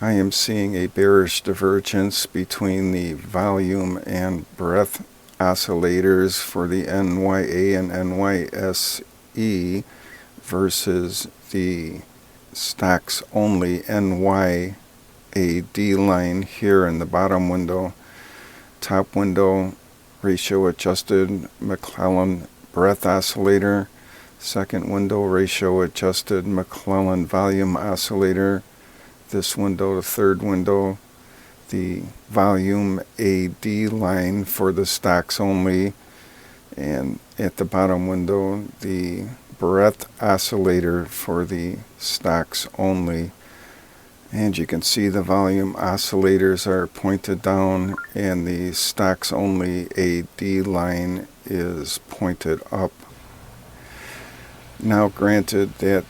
I am seeing a bearish divergence between the volume and breadth oscillators for the NYA and NYSE versus the stocks only NYAD line here in the bottom window. Top window, ratio adjusted McClellan breadth oscillator. Second window, ratio adjusted McClellan volume oscillator. This window, the third window, the volume AD line for the stocks only, and at the bottom window, the breadth oscillator for the stocks only. And you can see the volume oscillators are pointed down and the stocks only AD line is pointed up. Now granted that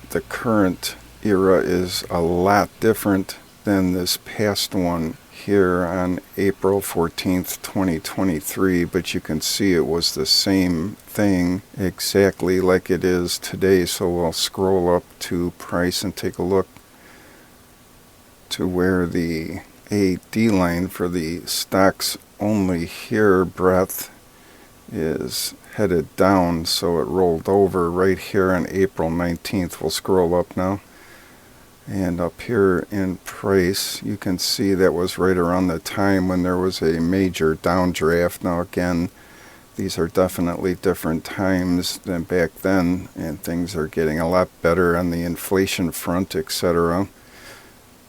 the current era is a lot different than this past one here on April 14th, 2023, but you can see it was the same thing exactly like it is today. So we'll scroll up to price and take a look to where the AD line for the stocks only here breadth is headed down, so it rolled over right here on April 19th. We'll scroll up now. And up here in price, you can see that was right around the time when there was a major downdraft. Now again, these are definitely different times than back then, and things are getting a lot better on the inflation front, etc.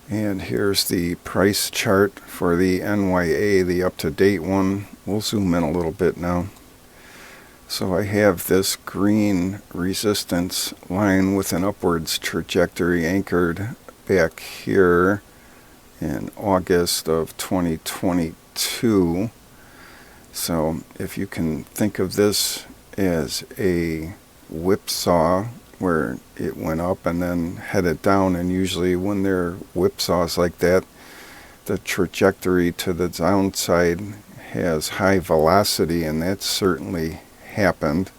And here's the price chart for the NYA, the up-to-date one. We'll zoom in a little bit now. So I have this green resistance line with an upwards trajectory anchored back here in August of 2022. So if you can think of this as a whipsaw where it went up and then headed down, and usually when there are whipsaws like that, the trajectory to the downside has high velocity, and that's certainly happened.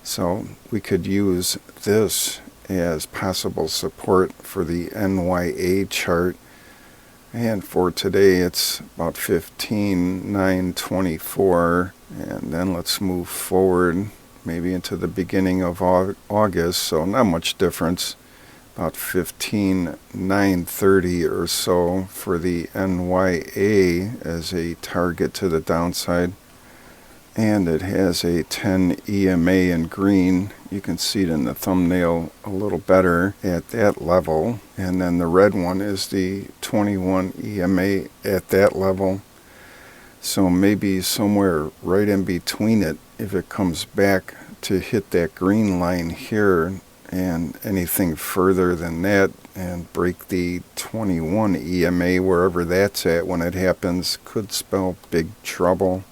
So we could use this as possible support for the NYA chart, and for today it's about 15,924, and then let's move forward maybe into the beginning of August, so not much difference, about 15,930 or so for the NYA as a target to the downside. And it has a 10 EMA in green. You can see it in the thumbnail a little better at that level. And then the red one is the 21 EMA at that level. So maybe somewhere right in between it, if it comes back to hit that green line here, and anything further than that and break the 21 EMA wherever that's at when it happens, could spell big trouble.